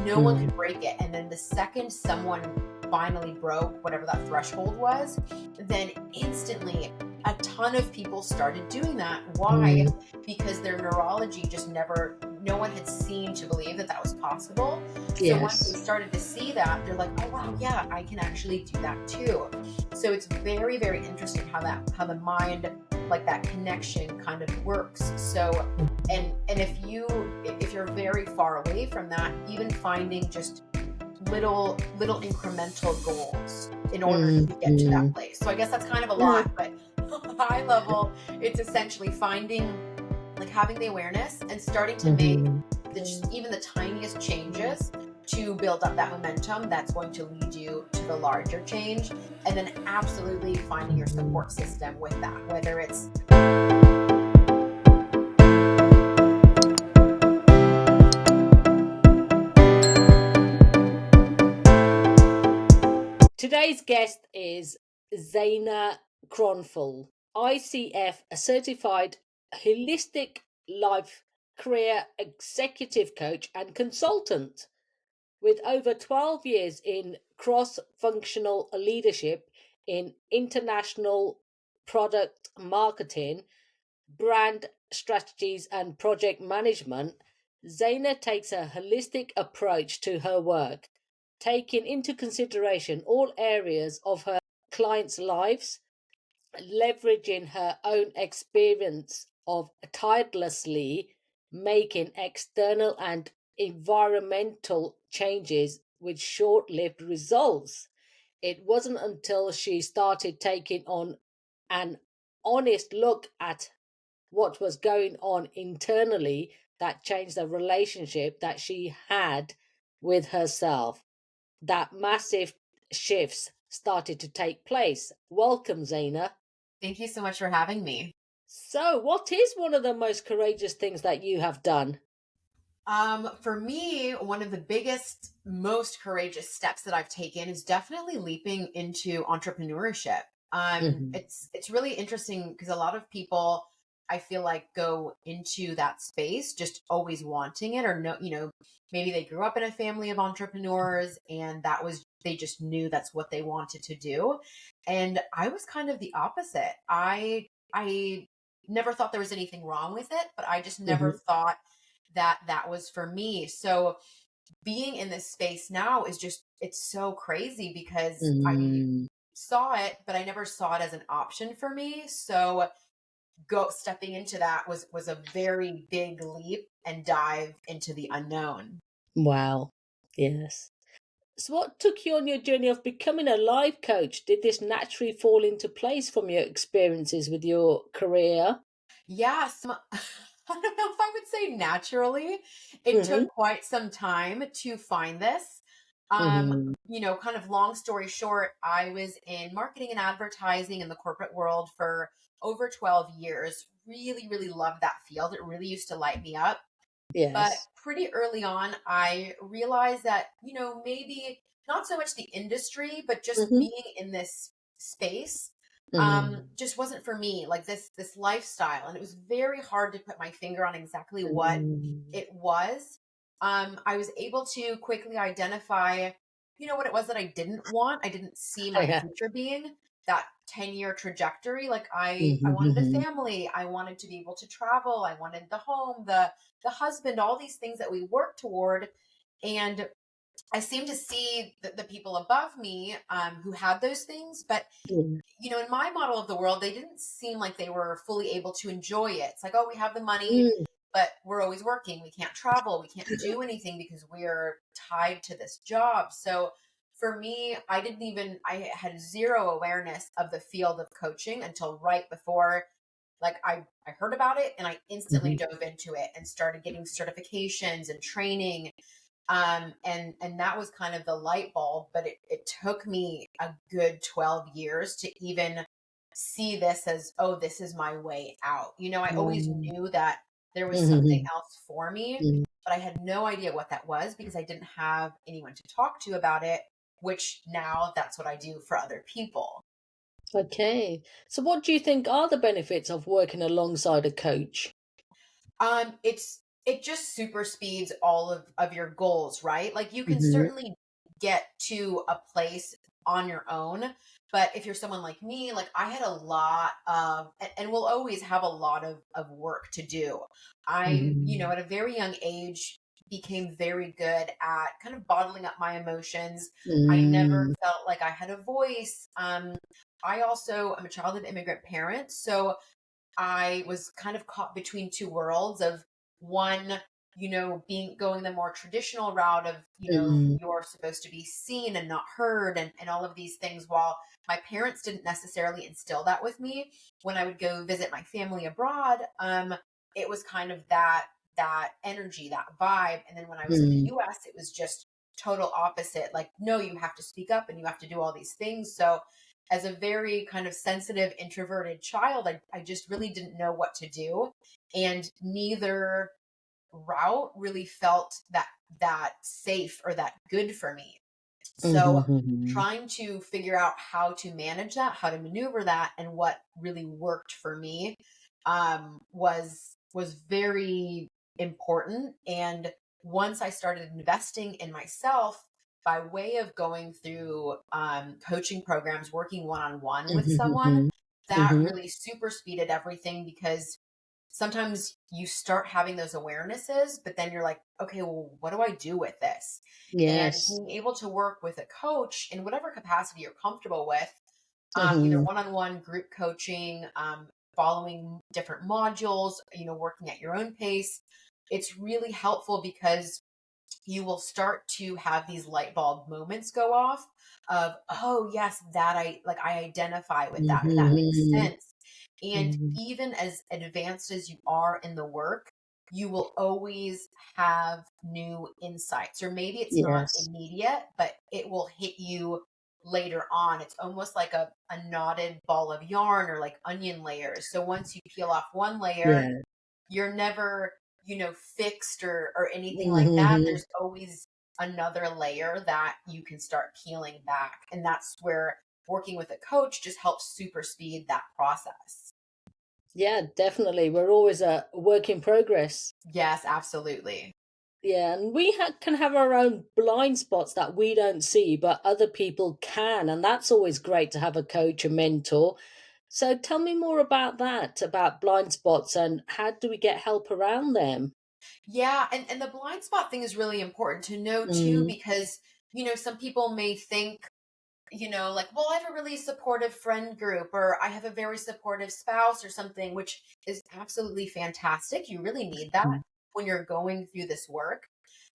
no one could break it. And then the second someone finally broke whatever that threshold was, then instantly a ton of people started doing that. Why? Because their neurology just no one had seemed to believe that that was possible. So once they started to see that, they're like, oh wow, yeah, I can actually do that too. So it's very, very interesting how the mind, like that connection kind of works. So, and if you're very far away from that, even finding just little incremental goals in order to get to that place. So I guess that's kind of a lot, but high level, it's essentially having the awareness and starting to make even the tiniest changes to build up that momentum that's going to lead you to the larger change. And then absolutely finding your support system with that, whether it's Today's guest is Zeina Kronfol, ICF, a certified holistic life career executive coach and consultant. With over 12 years in cross-functional leadership in international product marketing, brand strategies, and project management, Zeina takes a holistic approach to her work, taking into consideration all areas of her clients' lives, leveraging her own experience of tirelessly making external and environmental changes with short-lived results. It wasn't until she started taking on an honest look at what was going on internally that changed the relationship that she had with herself. That massive shifts started to take place. Welcome, Zeina. Thank you so much for having me. So, what is one of the most courageous things that you have done? For me, one of the biggest, most courageous steps that I've taken is definitely leaping into entrepreneurship. It's really interesting because a lot of people, I feel like, go into that space just always wanting it, or no, maybe they grew up in a family of entrepreneurs and they just knew that's what they wanted to do. And I was kind of the opposite. I never thought there was anything wrong with it, but I just never thought that was for me. So being in this space now is it's so crazy because I saw it, but I never saw it as an option for me. So stepping into that was a very big leap and dive into the unknown. Wow. Yes. So, what took you on your journey of becoming a life coach? Did this naturally fall into place from your experiences with your career? Yes. I don't know if I would say naturally. It took quite some time to find this. Kind of long story short, I was in marketing and advertising in the corporate world for over 12 years. Really, really loved that field. It really used to light me up. But Yes. pretty early on, I realized that, maybe not so much the industry, but just being in this space just wasn't for me, like this lifestyle. And it was very hard to put my finger on exactly what it was. I was able to quickly identify, what it was that I didn't want. I didn't see my Yeah. future being that 10-year trajectory. Like I wanted a family. I wanted to be able to travel. I wanted the home, the husband, all these things that we work toward. And I seemed to see the people above me who had those things, but in my model of the world, they didn't seem like they were fully able to enjoy it. It's like, oh, we have the money, but we're always working. We can't travel. We can't do anything because we're tied to this job. So for me, I had zero awareness of the field of coaching until right before, like I heard about it and I instantly dove into it and started getting certifications and training. And that was kind of the light bulb, but it took me a good 12 years to even see this as, oh, this is my way out. I always knew that there was something else for me, but I had no idea what that was because I didn't have anyone to talk to about it, which now that's what I do for other people. Okay. So, what do you think are the benefits of working alongside a coach? It's it just super speeds all of your goals, right? Like you can Mhm. certainly get to a place on your own, but if you're someone like me, like I had a lot of and will always have a lot of work to do. I, Mhm. at a very young age became very good at kind of bottling up my emotions. I never Mm. felt like I had a voice. I also am a child of immigrant parents, so I was kind of caught between two worlds of one, being going the more traditional route of, Mm. you're supposed to be seen and not heard and all of these things, while my parents didn't necessarily instill that with me. When I would go visit my family abroad, it was kind of that energy, that vibe. And then when I was in the Mm. US, it was just total opposite. Like, no, you have to speak up and you have to do all these things. So as a very kind of sensitive, introverted child, I just really didn't know what to do. And neither route really felt that safe or that good for me. Mhm, So mhm. trying to figure out how to manage that, how to maneuver that, and what really worked for me was very important. And once I started investing in myself by way of going through coaching programs, working one on one with Mhm, someone, mhm. that Mhm. really super speeded everything because sometimes you start having those awarenesses, but then you're like, okay, well, what do I do with this? And Yes. being able to work with a coach in whatever capacity you're comfortable with, either Mhm. one-on-one group coaching, following different modules, working at your own pace, it's really helpful because you will start to have these light bulb moments go off of, oh yes, that I identify with that, or that makes Mhm. sense. And Mhm. even as advanced as you are in the work, you will always have new insights, or maybe it's not Yes. immediate, but it will hit you later on. It's almost like a knotted ball of yarn, or like onion layers. So once you peel off one layer, Yeah. you're never, fixed or anything like that. Mhm. There's always another layer that you can start peeling back. And that's where working with a coach just helps super speed that process. Yeah, definitely. We're always a work in progress. Yes, absolutely. Yeah, and we can have our own blind spots that we don't see, but other people can. And that's always great to have a coach, a mentor. So tell me more about that, about blind spots and how do we get help around them? Yeah, and the blind spot thing is really important to know too, Mm. because some people may think, like, well, I have a really supportive friend group, or I have a very supportive spouse or something, which is absolutely fantastic. You really need that Mm. when you're going through this work.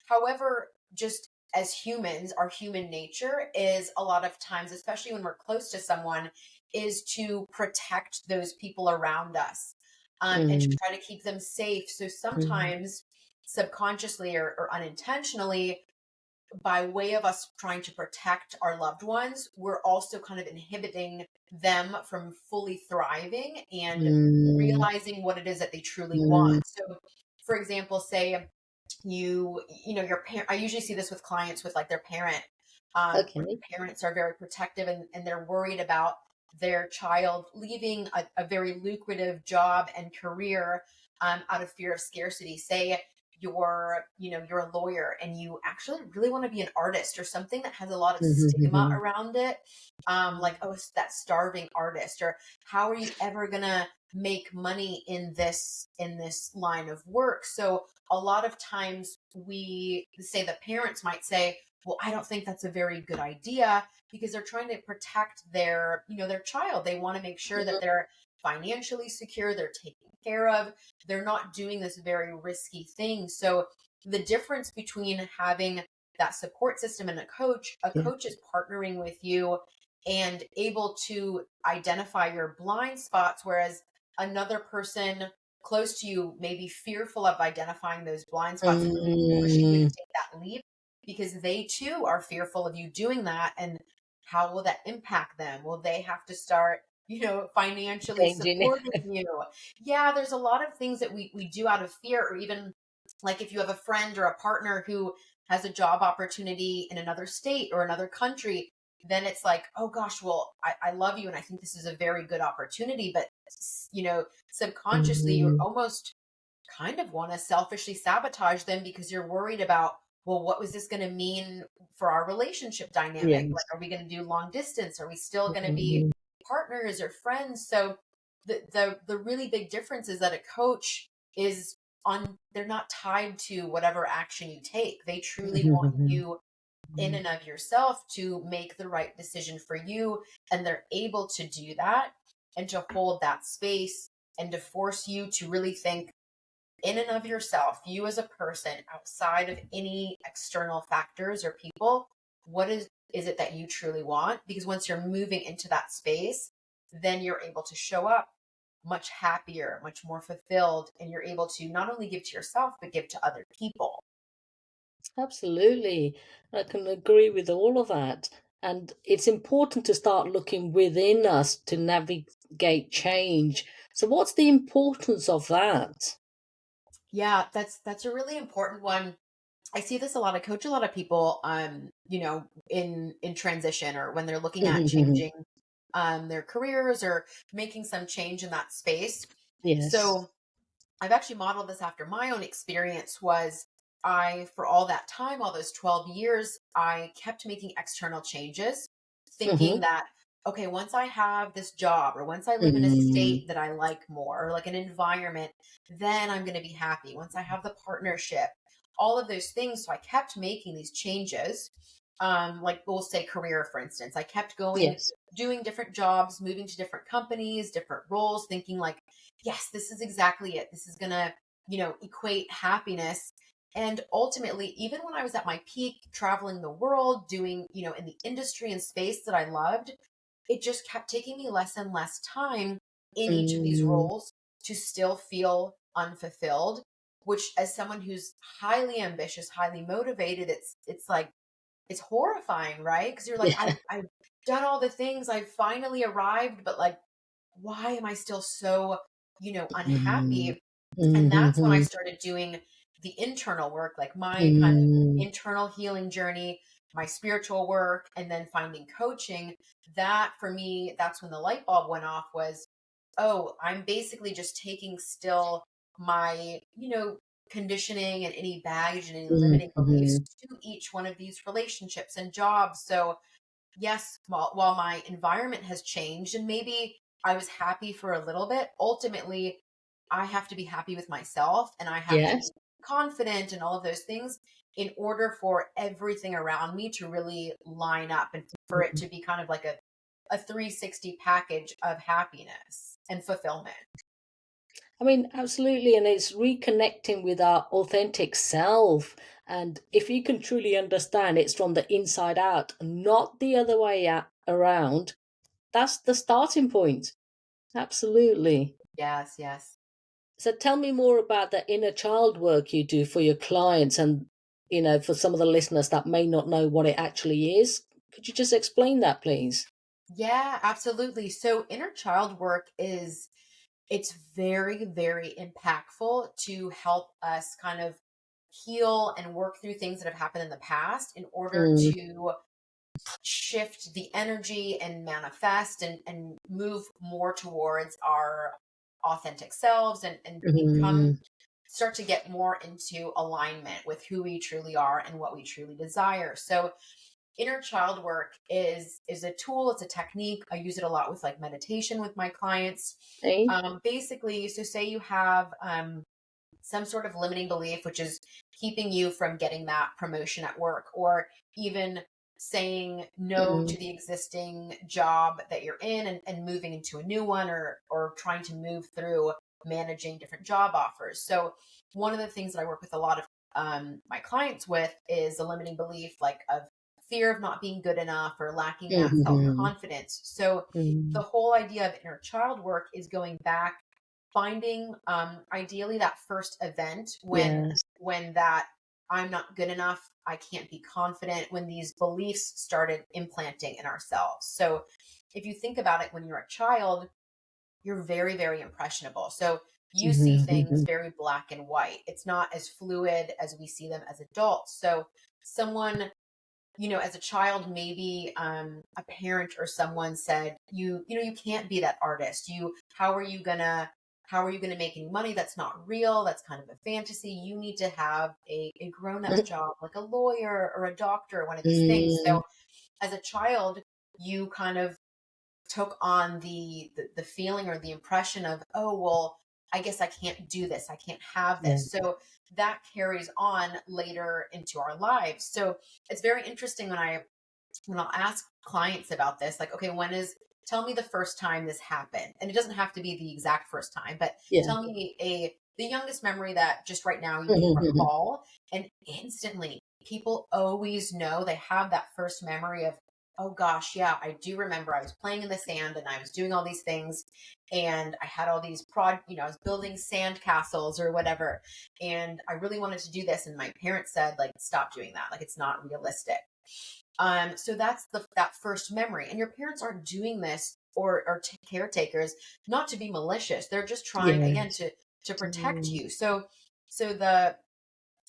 However, just as humans, our human nature is a lot of times, especially when we're close to someone, is to protect those people around us, and to Mm. try to keep them safe. So Mm. sometimes subconsciously or unintentionally, by way of us trying to protect our loved ones, we're also kind of inhibiting them from fully thriving and Mm. realizing what it is that they truly want. Mm. So, for example, say your parent, I usually see this with clients with like their parent, where Okay. the parents are very protective, and they're worried about their child leaving a very lucrative job and career, out of fear of scarcity. Say you're a lawyer and you actually really want to be an artist or something that has a lot of Mhm, stigma mhm. around it, like, oh, it's that starving artist, or how are you ever gonna make money in this line of work? So a lot of times we say, the parents might say, well, I don't think that's a very good idea, because they're trying to protect their child. They want to make sure that they're financially secure, they're taken care of, they're not doing this very risky thing. So the difference between having that support system and a Yeah. coach is partnering with you and able to identify your blind spots, whereas another person close to you may be fearful of identifying those blind spots and maybe pushing you to Mm. take that leap, because they too are fearful of you doing that. And how will that impact them? Will they have to start, financially Changing. supporting you? Yeah, there's a lot of things that we do out of fear, or even like if you have a friend or a partner who has a job opportunity in another state or another country, then it's like, oh gosh, well, I love you and I think this is a very good opportunity, but subconsciously you're Mhm. almost kind of want to selfishly sabotage them because you're worried about, well, what was this going to mean for our relationship dynamic? Like, Yes. are we going to do long distance? Are we still going to be Mhm. partners or friends? So the really big difference is that a coach is on, they're not tied to whatever action you take. They truly want you in and of yourself to make the right decision for you, and they're able to do that and to hold that space and to force you to really think in and of yourself, you as a person, outside of any external factors or people. What is it that you truly want? Because once you're moving into that space, then you're able to show up much happier, much more fulfilled, and you're able to not only give to yourself but give to other people. Absolutely. I can agree with all of that. And it's important to start looking within us to navigate change. So, what's the importance of that? Yeah, that's a really important one. I see this a lot. I coach a lot of people, in transition, or when they're looking at changing their careers or making some change in that space. Yes. So I've actually modeled this after my own experience. Was I, for all that time, all those 12 years, I kept making external changes, thinking Mm-hmm. that, okay, once I have this job, or once I live in a Mm-hmm. state that I like more, or like an environment, then I'm going to be happy. Once I have the partnership, all of those things. So I kept making these changes. Like we'll say career, for instance, I kept going, Yes. doing different jobs, moving to different companies, different roles, thinking like, yes, this is exactly it. This is going to, equate happiness. And ultimately, even when I was at my peak, traveling the world, doing, in the industry and space that I loved, it just kept taking me less and less time in each of these Mm-hmm. roles to still feel unfulfilled, which, as someone who's highly ambitious, highly motivated, it's like, it's horrifying, right? Because you're like, Yeah. I've done all the things, I've finally arrived, but like, why am I still so, Mm-hmm. unhappy? And that's when I Mm-hmm. started doing the internal work, like my kind of Mm-hmm. internal healing journey, my spiritual work, and then finding coaching. That, for me, that's when the light bulb went off. Was, oh, I'm basically just taking still my, conditioning and any baggage and any limiting beliefs Mm-hmm. to each one of these relationships and jobs. So yes, while my environment has changed and maybe I was happy for a little bit, ultimately I have to be happy with myself, and I have to be Yes. confident and all of those things in order for everything around me to really line up and for it to be kind of like a 360 package of happiness and fulfillment. I mean, absolutely. And it's reconnecting with our authentic self. And if you can truly understand it's from the inside out, not the other way around, that's the starting point. Absolutely. Yes, yes. So tell me more about the inner child work you do for your clients and, for some of the listeners that may not know what it actually is. Could you just explain that, please? Yeah, absolutely. So inner child work is, it's very, very impactful to help us kind of heal and work through things that have happened in the past in order Mm, to shift the energy and manifest and move more towards our authentic selves, and become, mm, start to get more into alignment with who we truly are and what we truly desire. So inner child work is a tool, it's a technique. I use it a lot with like meditation with my clients. eh? Basically, so say you have some sort of limiting belief, which is keeping you from getting that promotion at work, or even saying no Mm, to the existing job that you're in, and moving into a new one, or trying to move through managing different job offers. So one of the things that I work with a lot of my clients with is a limiting belief, like of fear of not being good enough or lacking that mm, self-confidence. So the mm. whole idea of inner child work is going back, finding ideally that first event when Yes. that I'm not good enough, I can't be confident, when these beliefs started implanting in ourselves. So if you think about it, when you're a child, you're very, very impressionable. So you see things Mhm, very black and white. It's not as fluid as we see them as adults. So someone, as a child, maybe a parent or someone said, you can't be that artist. How are you gonna how are you going to make any money? That's not real. That's kind of a fantasy. You need to have a grown-up job, like a lawyer or a doctor, one of these things. So as a child, you kind of took on the feeling or the impression of, oh, well, I guess I can't do this. I can't have Yeah. this. So that carries on later into our lives. So it's very interesting when I'll ask clients about this, like, okay, tell me the first time this happened. And it doesn't have to be the exact first time, but Yeah. tell me the youngest memory that just right now you can recall. And instantly people always know, they have that first memory of, oh gosh, yeah, I do remember I was playing in the sand and I was doing all these things and I had all these I was building sand castles or whatever. And I really wanted to do this. And my parents said, like, stop doing that. Like, it's not realistic. So that's that first memory, and your parents aren't doing this or caretakers not to be malicious. They're just trying again Yes. to protect you. So the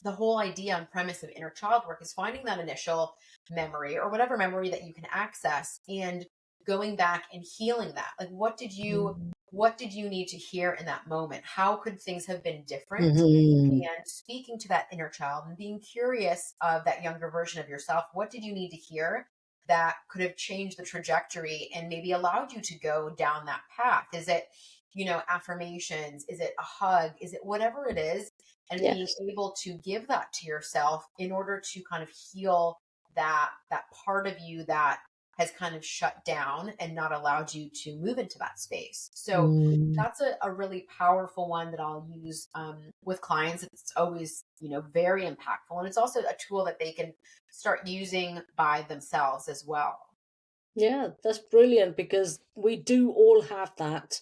whole idea and premise of inner child work is finding that initial memory or whatever memory that you can access and going back and healing that. Like, what did you need to hear in that moment? How could things have been different? And speaking to that inner child and being curious of that younger version of yourself, what did you need to hear that could have changed the trajectory and maybe allowed you to go down that path? Is it, affirmations? Is it a hug? Is it whatever it is? And being Yes. able to give that to yourself in order to kind of heal that part of you that has kind of shut down and not allowed you to move into that space. So that's a really powerful one that I'll use with clients. It's always, very impactful. And it's also a tool that they can start using by themselves as well. Yeah, that's brilliant because we do all have that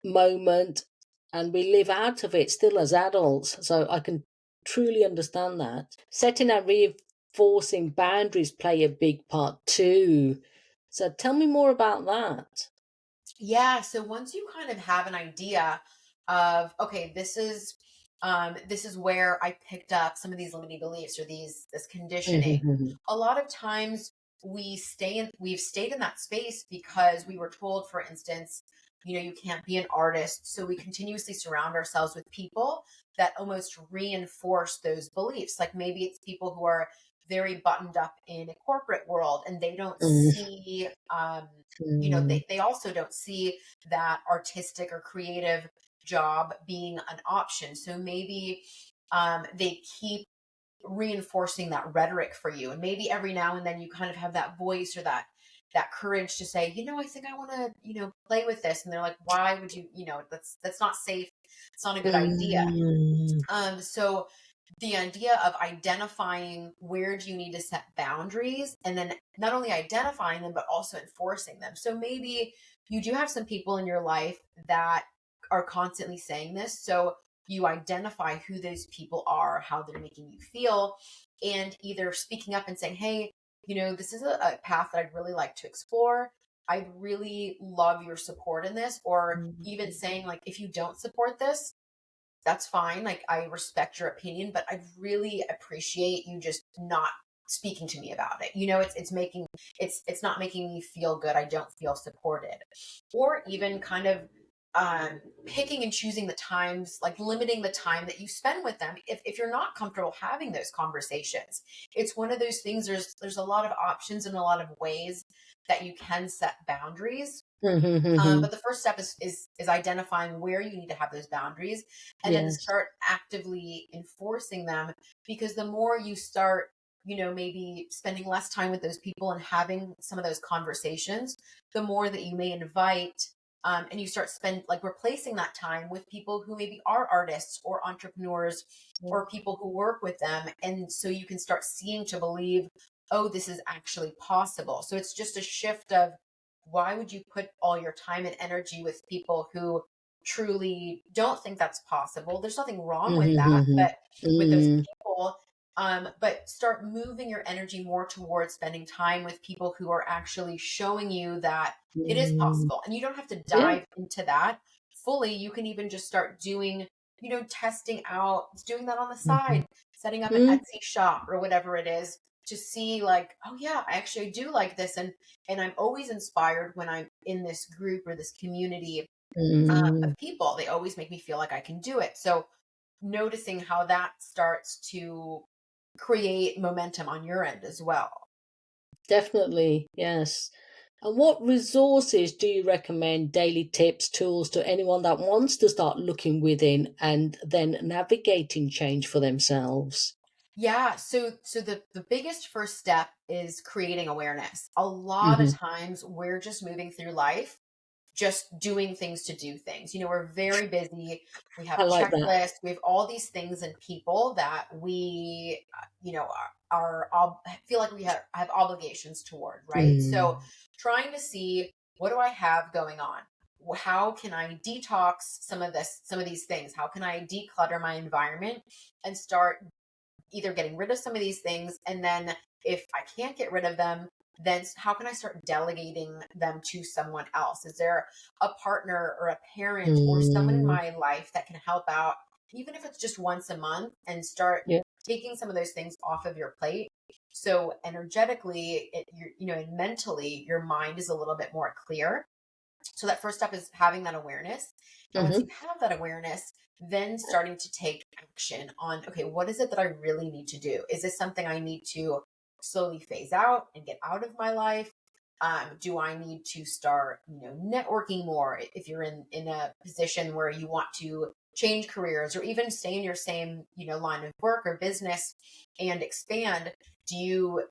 moment and we live out of it still as adults. So I can truly understand that. Setting and reinforcing boundaries play a big part too. So tell me more about that. Yeah. So once you kind of have an idea of, okay, this is where I picked up some of these limiting beliefs or this conditioning. A lot of times we've stayed in that space because we were told, for instance, you can't be an artist. So we continuously surround ourselves with people that almost reinforce those beliefs. Like maybe it's people who are very buttoned up in a corporate world and they don't see they also don't see that artistic or creative job being an option. So maybe they keep reinforcing that rhetoric for you, and maybe every now and then you kind of have that voice or that courage to say, I think I want to, play with this. And they're like, why would you, that's not safe. It's not a good idea. So the idea of identifying where do you need to set boundaries and then not only identifying them, but also enforcing them. So maybe you do have some people in your life that are constantly saying this. So you identify who those people are, how they're making you feel, and either speaking up and saying, hey, this is a path that I'd really like to explore. I'd really love your support in this. Or even saying, like, if you don't support this, that's fine. Like, I respect your opinion, but I really appreciate you just not speaking to me about it. It's not making me feel good. I don't feel supported. Or even kind of picking and choosing the times, like limiting the time that you spend with them. If you're not comfortable having those conversations, it's one of those things. There's a lot of options and a lot of ways that you can set boundaries. But the first step is identifying where you need to have those boundaries, and then to Yes. start actively enforcing them. Because the more you start, maybe spending less time with those people and having some of those conversations, the more that you may invite, and you start replacing that time with people who maybe are artists or entrepreneurs or people who work with them, and so you can start seeing to believe, oh, this is actually possible. So it's just a shift of, why would you put all your time and energy with people who truly don't think that's possible? There's nothing wrong with that, but with those people, but start moving your energy more towards spending time with people who are actually showing you that it is possible. And you don't have to Yeah. dive into that fully. You can even just start doing, testing out, doing that on the side, setting up an Etsy shop or whatever it is, to see, like, oh yeah, I actually do like this. And I'm always inspired when I'm in this group or this community Mm. of people. They always make me feel like I can do it. So noticing how that starts to create momentum on your end as well. Definitely, yes. And what resources do you recommend, daily tips, tools, to anyone that wants to start looking within and then navigating change for themselves? Yeah, so the biggest first step is creating awareness. A lot of Hmm. times we're just moving through life, just doing things to do things. We're very busy. We have I like that. checklists. We have all these things and people that we, feel like we have obligations toward, right? So Mm. trying to see, what do I have going on? How can I detox some of these things? How can I declutter my environment and start either getting rid of some of these things, and then if I can't get rid of them, then how can I start delegating them to someone else? Is there a partner or a parent or someone in Mm. my life that can help out, even if it's just once a month, and start Yeah. taking some of those things off of your plate? So energetically, and mentally, your mind is a little bit more clear. So that first step is having that awareness. And once you Hmm. have that awareness, then starting to take action on, okay, what is it that I really need to do? Is this something I need to slowly phase out and get out of my life? Do I need to start, networking more? If you're in a position where you want to change careers or even stay in your same, line of work or business and expand, do you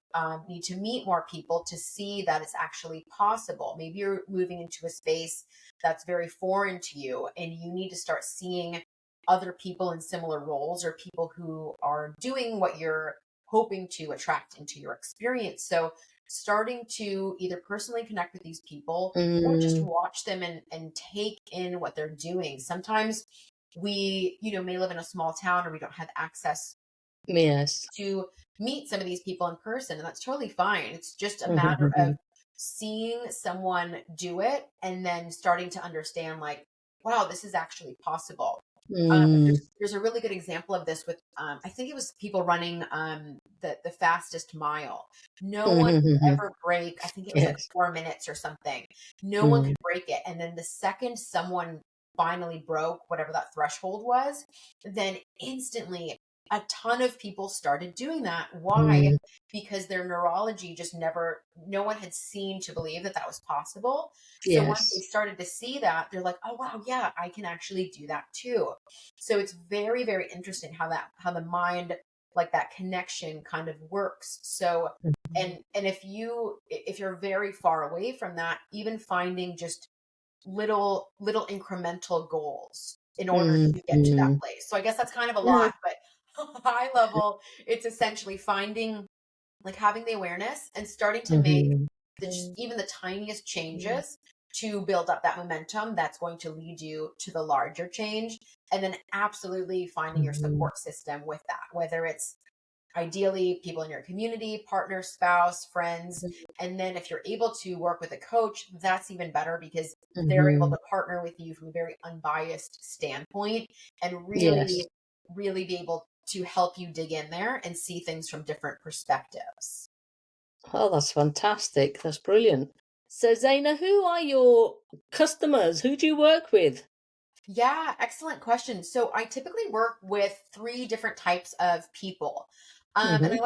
need to meet more people to see that it's actually possible? Maybe you're moving into a space that's very foreign to you, and you need to start seeing other people in similar roles or people who are doing what you're hoping to attract into your experience. So, starting to either personally connect with these people or just Mm. watch them and take in what they're doing. Sometimes we, may live in a small town or we don't have access Yes. to meet some of these people in person, and that's totally fine. It's just a matter of Hmm. seeing someone do it and then starting to understand, like, wow, this is actually possible. Mm. There's a really good example of this with I think it was people running the fastest mile. No one could Hmm. ever break. I think it was like Yes. 4 minutes or something. No one Mm. could break it, and then the second someone finally broke whatever that threshold was, then instantly a ton of people started doing that. Why? Mm. Because their neurology just never, no one had seen to believe that that was possible. So once they Yes. started to see that, they're like, oh, wow, yeah, I can actually do that too. So it's very, very interesting how the mind, like that connection kind of works. So, Mhm. and if you're very far away from that, even finding just little incremental goals in order to get to that Mhm. place. So I guess that's kind of a Yeah. lot, but high level, it's essentially finding, like, having the awareness and starting to make Mhm. just Mm. even the tiniest changes to build up that momentum that's going to lead you to the larger change. And then absolutely finding your Mhm. support system with that, whether it's ideally people in your community, partner, spouse, friends. And then if you're able to work with a coach, that's even better because they're able Mhm. to partner with you from a very unbiased standpoint and Yes. really be able to help you dig in there and see things from different perspectives. Oh, that's fantastic. That's brilliant. So, Zaina, who are your customers? Who do you work with? Yeah, excellent question. So I typically work with three different types of people. And Mhm.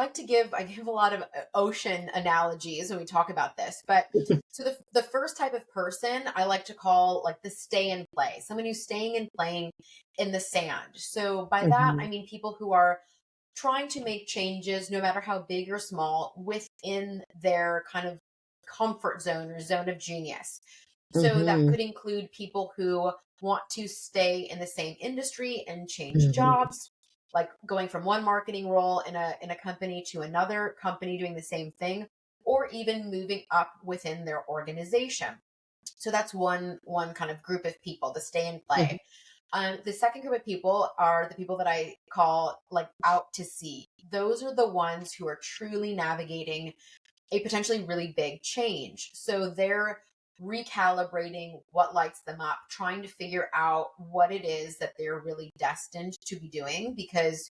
I give a lot of ocean analogies when we talk about this. But so the first type of person I like to call like the stay and play, someone who's staying and playing in the sand. So by that, I Mhm. mean people who are trying to make changes, no matter how big or small, within their kind of comfort zone or zone of genius. So that Mhm. could include people who want to stay in the same industry and change Mhm. jobs, like going from one marketing role in a company to another company doing the same thing, or even moving up within their organization. So that's one kind of group of people, the stay and Mhm. play. The second group of people are the people that I call like out to sea. Those are the ones who are truly navigating a potentially really big change. So they're recalibrating what lights them up, trying to figure out what it is that they're really destined to be doing because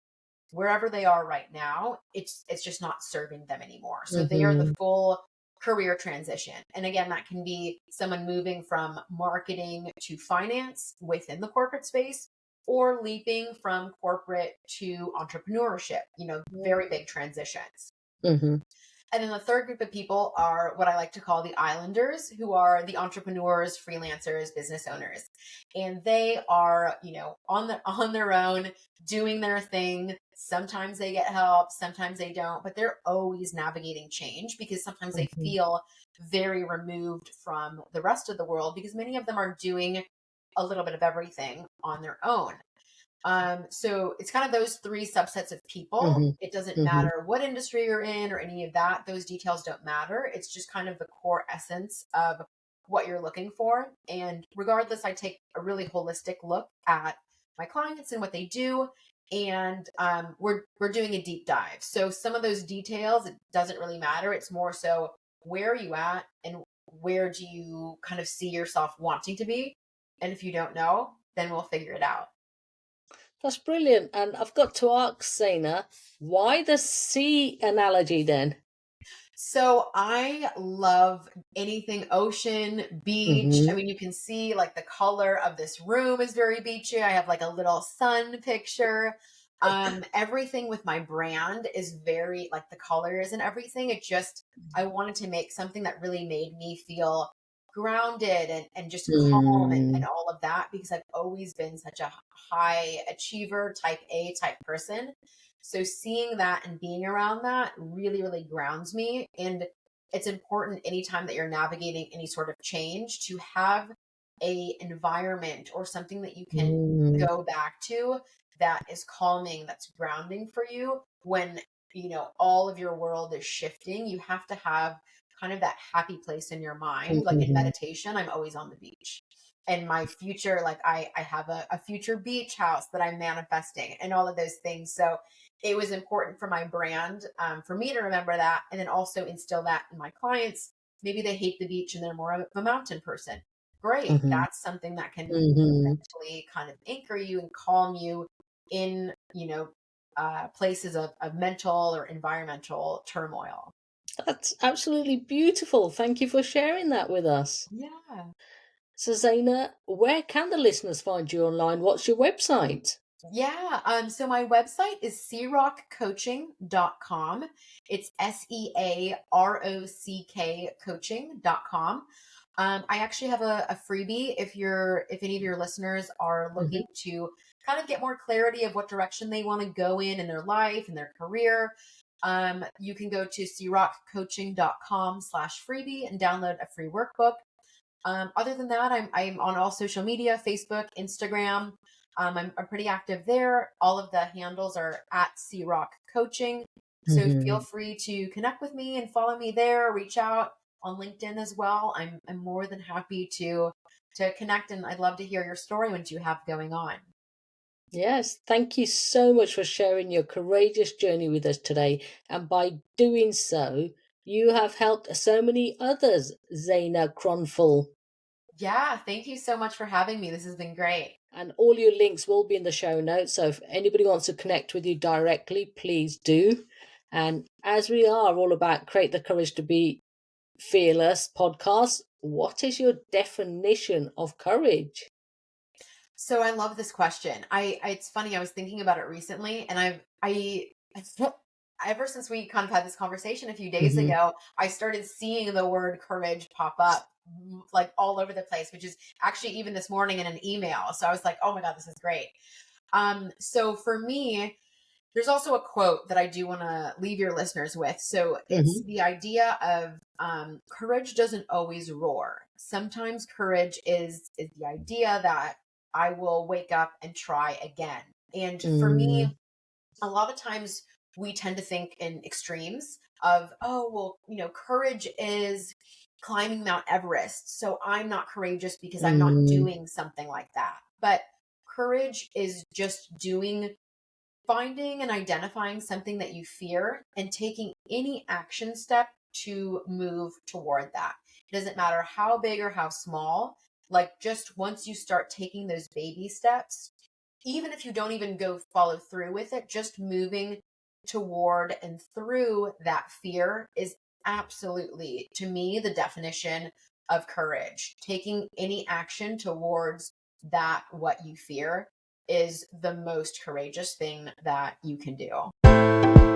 wherever they are right now, it's just not serving them anymore. So they are the Mhm. full career transition. And again, that can be someone moving from marketing to finance within the corporate space, or leaping from corporate to entrepreneurship, very big transitions. Mm-hmm. And then the third group of people are what I like to call the islanders, who are the entrepreneurs, freelancers, business owners. And they are, on their own, doing their thing. Sometimes they get help, sometimes they don't, but they're always navigating change, because sometimes they Mm-hmm. feel very removed from the rest of the world, because many of them are doing a little bit of everything on their own. So it's kind of those three subsets of people. Mm-hmm. It doesn't Mm-hmm. matter what industry you're in or any of that. Those details don't matter. It's just kind of the core essence of what you're looking for. And regardless, I take a really holistic look at my clients and what they do. And we're doing a deep dive. So some of those details, it doesn't really matter. It's more so, where are you at, and where do you kind of see yourself wanting to be? And if you don't know, then we'll figure it out. That's brilliant. And I've got to ask, Zeina, why the sea analogy then? So I love anything ocean, beach. I Mm-hmm. mean, you can see like the color of this room is very beachy. I have like a little sun picture. Everything with my brand is very like the colors and everything. I wanted to make something that really made me feel grounded and just calm and Mm-hmm. all of that, because I've always been such a high achiever, type A type person. So seeing that and being around that really, really grounds me. And it's important anytime that you're navigating any sort of change to have a environment or something that you can go back to, that is calming, that's grounding for you when, all of your world is shifting. You have to have kind of that happy place in your mind. Like in Mm-hmm. meditation, I'm always on the beach. And my future, like I have a future beach house that I'm manifesting and all of those things. So it was important for my brand, for me to remember that, and then also instill that in my clients. Maybe they hate the beach and they're more of a mountain person. Great. Mm-hmm. That's something that can Mm-hmm. mentally kind of anchor you and calm you in, places of mental or environmental turmoil. That's absolutely beautiful. Thank you for sharing that with us. Yeah. So, Zaina, where can the listeners find you online? What's your website? Yeah. So my website is searockcoaching.com. It's SEAROCK coaching.com. I actually have a freebie if any of your listeners are Mm-hmm. looking to kind of get more clarity of what direction they want to go in their life and their career. You can go to searockcoaching.com/freebie and download a free workbook. Other than that, I'm on all social media, Facebook, Instagram. I'm pretty active there. All of the handles are at C Rock Coaching. So feel Mm-hmm. free to connect with me and follow me there. Reach out on LinkedIn as well. I'm more than happy to connect, and I'd love to hear your story, what you have going on. Yes, thank you so much for sharing your courageous journey with us today. And by doing so, you have helped so many others, Zeina Kronfol. Yeah, thank you so much for having me. This has been great. And all your links will be in the show notes. So if anybody wants to connect with you directly, please do. And as we are all about Create the Courage to Be Fearless podcast, what is your definition of courage? So I love this question. It's funny. I was thinking about it recently, and I ever since we kind of had this conversation a few days Mm-hmm. ago, I started seeing the word courage pop up like all over the place, which is actually even this morning in an email. So I was like, oh my God, this is great. So for me, there's also a quote that I do want to leave your listeners with. So it's Mm-hmm. the idea of courage doesn't always roar. Sometimes courage is the idea that I will wake up and try again. And for me, Mm-hmm. a lot of times we tend to think in extremes of, oh, well, courage is climbing Mount Everest. So I'm not courageous because I'm not doing something like that. But courage is just finding and identifying something that you fear and taking any action step to move toward that. It doesn't matter how big or how small. Like, just once you start taking those baby steps, even if you don't even go follow through with it, just moving toward and through that fear is Absolutely. To me, the definition of courage, taking any action towards that what you fear, is the most courageous thing that you can do.